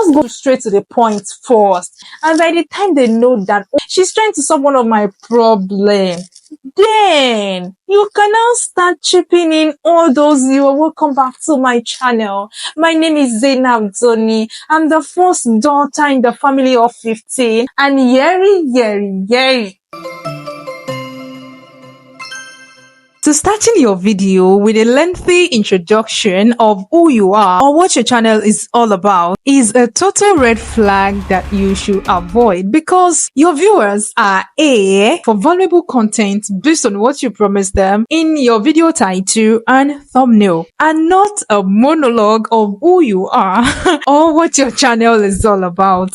just go straight to the point first. And by the time they know that she's trying to solve one of my problems, then you can now start chipping in all those you. Welcome back to my channel. My name is Zainab Zoni. I'm the first daughter in the family of 15, and yeri. So starting your video with a lengthy introduction of who you are or what your channel is all about is a total red flag that you should avoid, because your viewers are for valuable content based on what you promise them in your video title and thumbnail, and not a monologue of who you are or what your channel is all about.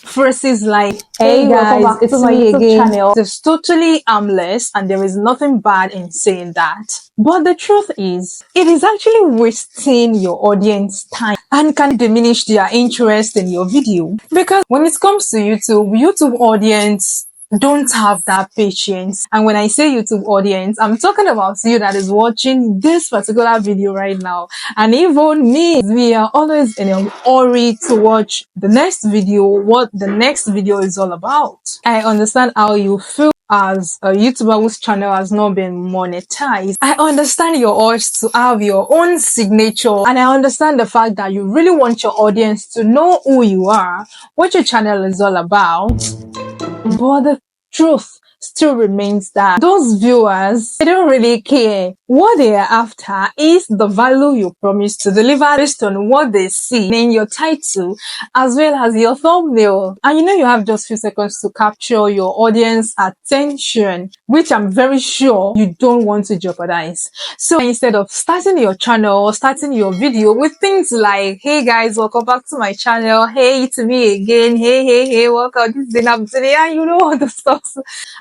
Phrases like, hey guys, it's me again. It's totally harmless and there is nothing bad in saying that. But the truth is, it is actually wasting your audience time and can diminish their interest in your video. Because when it comes to YouTube audience don't have that patience. And when I say YouTube audience, I'm talking about you that is watching this particular video right now. And even me, we are always in a hurry to watch the next video, what the next video is all about. I understand how you feel as a YouTuber whose channel has not been monetized. I understand your urge to have your own signature, and I understand the fact that you really want your audience to know who you are, what your channel is all about. But the truth still remains that those viewers, they don't really care. What they are after is the value you promise to deliver based on what they see in your title as well as your thumbnail. And you have just few seconds to capture your audience attention, which I'm very sure you don't want to jeopardize. So instead of starting your channel or starting your video with things like, hey guys, welcome back to my channel. Hey, it's me again. Hey, welcome. This is Zainab today. And all the stuff.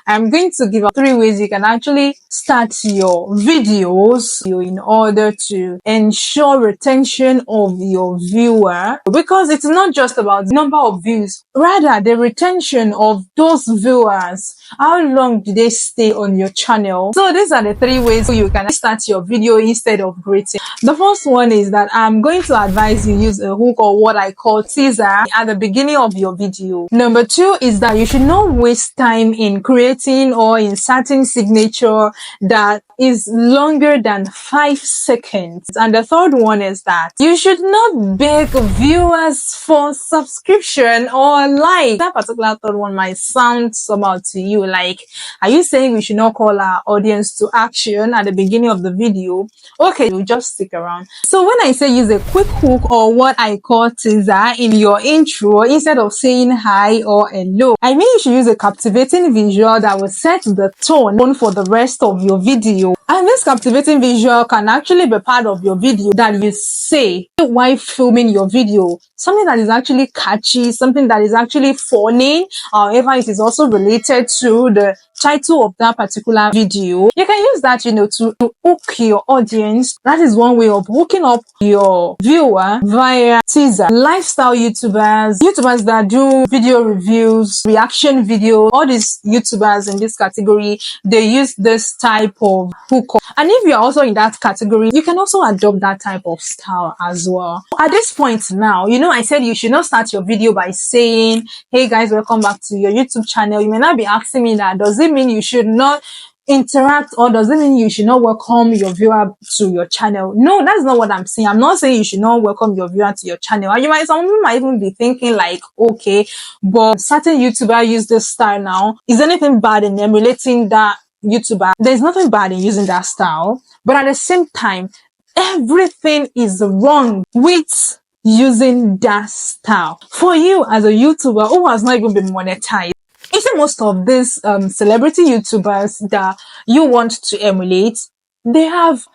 I'm going to give out 3 ways you can actually start your videos in order to ensure retention of your viewer, because it's not just about the number of views, rather the retention of those viewers. How long do they stay on your channel? So these are the 3 ways you can start your video instead of greeting. The first one is that I'm going to advise you use a hook or what I call teaser at the beginning of your video. Number 2 is that you should not waste time in creating or inserting signature that is longer than 5 seconds. And the third one is that you should not beg viewers for subscription or like. That particular third one might sound somehow to you like, are you saying we should not call our audience to action at the beginning of the video? Okay, you just stick around. So when I say use a quick hook or what I call teaser in your intro instead of saying hi or hello, I mean you should use a captivating visual that will set the tone for the rest of your video. And this captivating visual can actually be part of your video that you say while filming your video. Something that is actually catchy, something that is actually funny. However, it is also related to the title of that particular video. You can use that, to hook your audience. That is one way of hooking up your viewer via teaser. Lifestyle YouTubers that do video reviews, reaction videos, all these YouTubers in this category, they use this type of hook. And if you're also in that category, you can also adopt that type of style as well. At this point now, I said you should not start your video by saying, hey guys, welcome back to your YouTube channel. You may not be asking me that. Does it mean you should not interact, or does it mean you should not welcome your viewer to your channel? No, that's not what I'm saying. I'm not saying you should not welcome your viewer to your channel. And some people might even be thinking like, okay, but certain YouTubers use this style now. Is anything bad in emulating that YouTuber? There's nothing bad in using that style, but at the same time, everything is wrong with using that style. For you as a YouTuber who has not even been monetized, you see most of these celebrity YouTubers that you want to emulate, they have,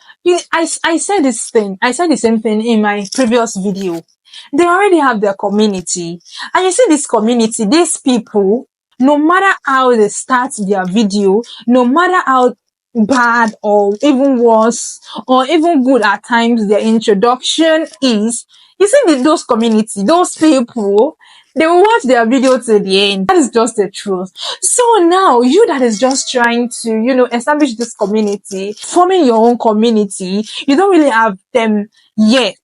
I said the same thing in my previous video. They already have their community. And you see this community, these people, no matter how they start their video, no matter how bad or even worse or even good at times their introduction is, you see those community, those people, they will watch their video to the end. That is just the truth. So now, you that is just trying to, establish this community, forming your own community, you don't really have them yet.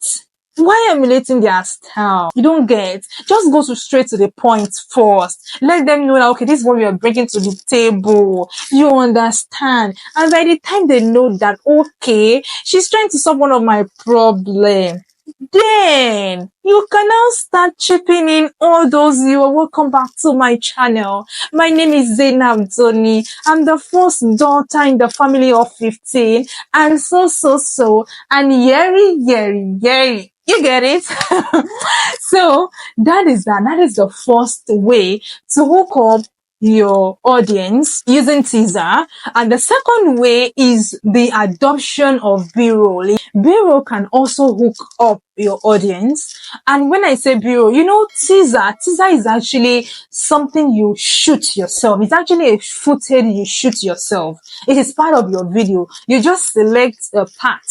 Why emulating their style? You don't get. Just go straight to the point first. Let them know that, okay, this is what we are bringing to the table. You understand? And by the time they know that, okay, she's trying to solve one of my problems, then you can now start chipping in all those. You are welcome back to my channel. My name is Zainab Doni. I'm the first daughter in the family of 15, and so, and yeri. You get it? So that is the first way to hook up your audience using teaser. And the second way is the adoption of B-roll. B-roll can also hook up your audience. And when I say B-roll, you know, teaser is actually something you shoot yourself. It's actually a footage you shoot yourself. It is part of your video. You just select a part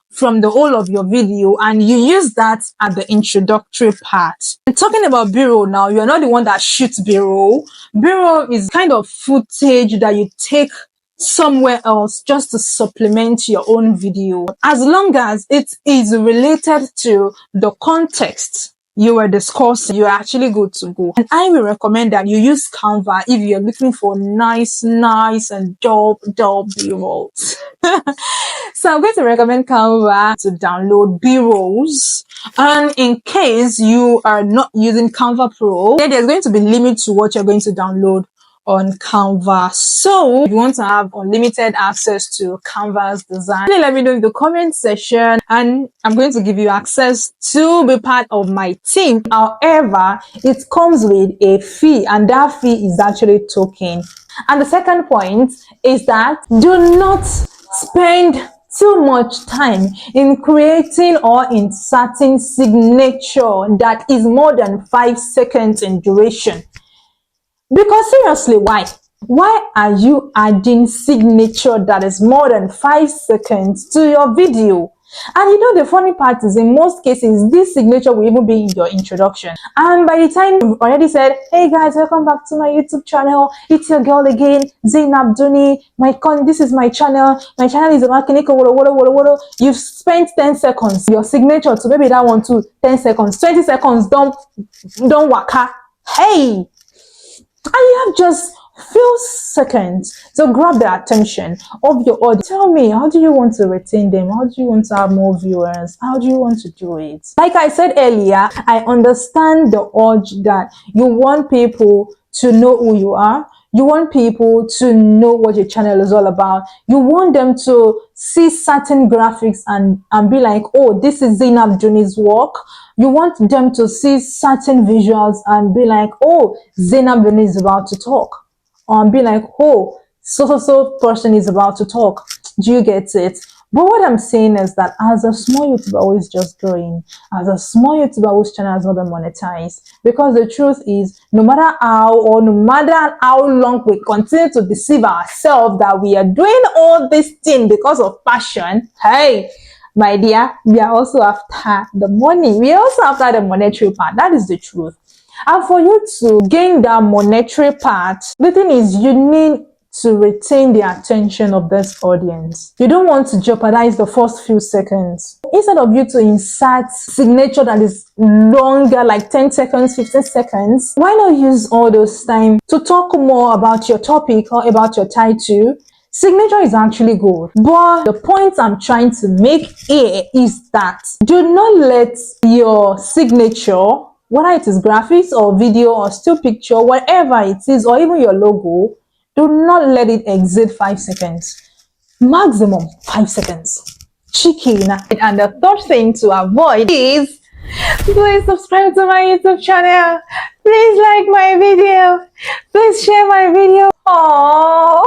from the whole of your video and you use that at the introductory part. And talking about B-roll now, you're not the one that shoots B-roll. B-roll is kind of footage that you take somewhere else just to supplement your own video, as long as it is related to the context you were discussing. You're actually good to go. And I will recommend that you use Canva if you're looking for nice and dope B-rolls. So I'm going to recommend Canva to download B-rolls. And in case you are not using Canva Pro, then there's going to be limit to what you're going to download on Canva. So if you want to have unlimited access to Canva's design, let me know in the comment section, and I'm going to give you access to be part of my team. However, it comes with a fee, and that fee is actually token. And the second point is that do not spend too much time in creating or inserting signature that is more than 5 seconds in duration. Because seriously, why are you adding signature that is more than 5 seconds to your video? And you know, the funny part is, in most cases, this signature will even be in your introduction. And by the time you've already said, hey guys, welcome back to my YouTube channel. It's your girl again, Zainab Doni. This is my channel. My channel is about Kiniko. You've spent 10 seconds. Your signature to maybe that one too, 10 seconds, 20 seconds, don't waka. Hey! And you have just few seconds to grab the attention of your audience. Tell me, how do you want to retain them? How do you want to have more viewers? How do you want to do it? Like I said earlier, I understand the urge that you want people to know who you are. You want people to know what your channel is all about. You want them to see certain graphics and be like, oh, this is Zainab Doni's work. You want them to see certain visuals and be like, oh, Zainab Doni is about to talk. Or be like, oh, so person is about to talk. Do you get it? But what I'm saying is that as a small YouTuber who is just growing, as a small YouTuber whose channel has not been monetized, because the truth is, no matter how long we continue to deceive ourselves that we are doing all this thing because of passion, hey, my dear, we are also after the money. We are also after the monetary part. That is the truth. And for you to gain that monetary part, the thing is, you need to retain the attention of this audience. You don't want to jeopardize the first few seconds. Instead of you to insert signature that is longer, like 10 seconds, 15 seconds, why not use all those time to talk more about your topic or about your title? Signature is actually good, but the point I'm trying to make here is that do not let your signature, whether it is graphics or video or still picture, whatever it is, or even your logo, do not let it exceed 5 seconds. Maximum 5 seconds. Chicken. And the third thing to avoid is, please subscribe to my YouTube channel. Please like my video. Please share my video. Aww.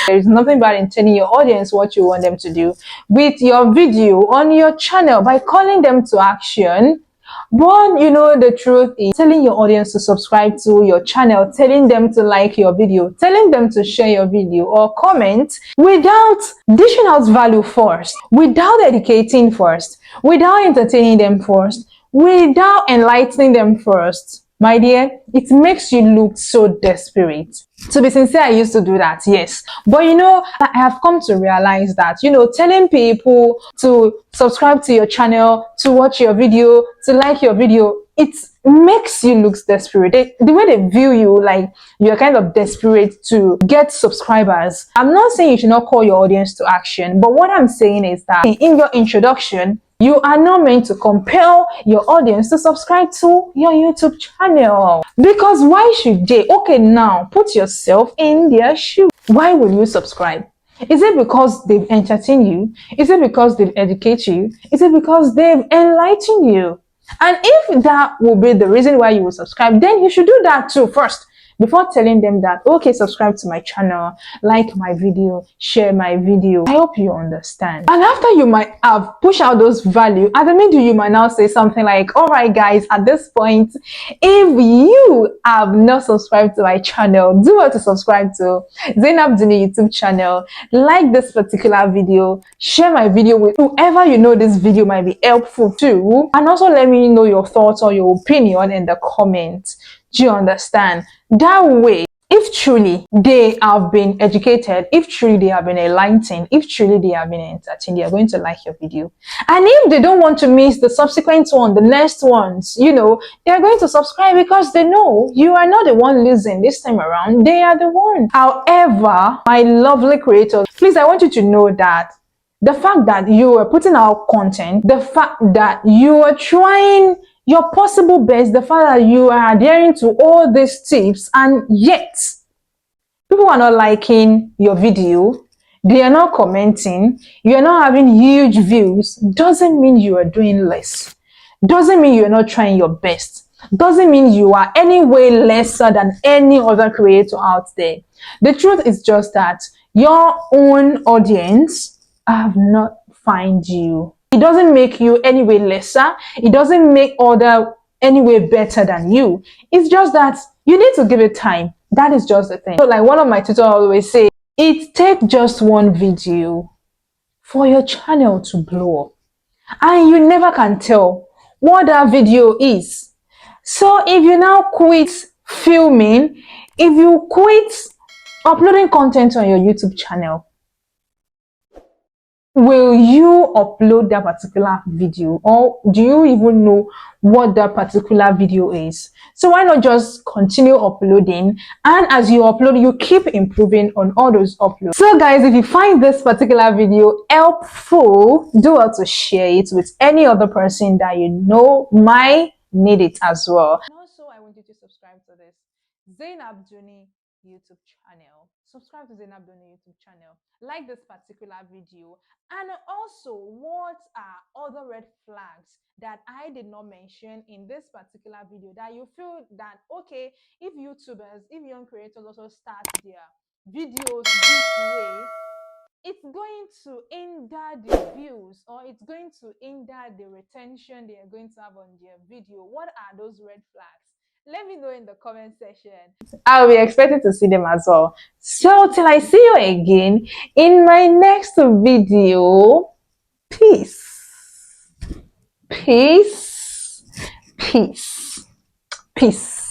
There's nothing bad in telling your audience what you want them to do with your video on your channel by calling them to action. But you know, the truth is, telling your audience to subscribe to your channel, telling them to like your video, telling them to share your video or comment without dishing out value first, without educating first, without entertaining them first, without enlightening them first. My dear, it makes you look so desperate. To be sincere, I used to do that, yes. But I have come to realize that, telling people to subscribe to your channel, to watch your video, to like your video, it makes you look desperate. The way they view you, like you're kind of desperate to get subscribers. I'm not saying you should not call your audience to action, but what I'm saying is that in your introduction, you are not meant to compel your audience to subscribe to your YouTube channel. Because why should they? Okay, now put yourself in their shoes. Why will you subscribe? Is it because they've entertained you? Is it because they've educated you? Is it because they've enlightened you? And if that will be the reason why you will subscribe, then you should do that too first before telling them that, okay, subscribe to my channel, like my video, share my video. I hope you understand. And after you might have pushed out those value, at the middle you might now say something like, all right guys, at this point, if you have not subscribed to my channel, do well to subscribe to Zainab Duni YouTube channel, like this particular video, share my video with whoever you know this video might be helpful to, and also let me know your thoughts or your opinion in the comments. Do you understand? That way, if truly they have been educated, if truly they have been enlightened, if truly they have been entertained, they are going to like your video. And if they don't want to miss the subsequent one, the next ones, they are going to subscribe because they know you are not the one losing this time around. They are the one. However, my lovely creators, please, I want you to know that the fact that you are putting out content, the fact that you are trying your possible best, the fact that you are adhering to all these tips, and yet people are not liking your video, they are not commenting, you are not having huge views, doesn't mean you are doing less. Doesn't mean you are not trying your best. Doesn't mean you are any way lesser than any other creator out there. The truth is just that your own audience have not found you. It doesn't make you any way lesser. It doesn't make other any way better than you. It's just that you need to give it time. That is just the thing. So like one of my tutors always say, it takes just one video for your channel to blow up. And you never can tell what that video is. So if you now quit filming, if you quit uploading content on your YouTube channel, will you upload that particular video, or do you even know what that particular video is? So why not just continue uploading, and as you upload, you keep improving on all those uploads. So guys, if you find this particular video helpful, do well to share it with any other person that you know might need it as well. And also, I want you to subscribe to this Zainab Duni YouTube channel. Subscribe to Zainab Duni YouTube channel. Like this particular video. And also, what are other red flags that I did not mention in this particular video that you feel that, okay, if YouTubers, if young creators also start their videos this way, it's going to hinder the views, or it's going to hinder the retention they are going to have on their video. What are those red flags? Let me know in the comment section. I'll be expecting to see them as well. So till I see you again in my next video, peace, peace, peace, peace.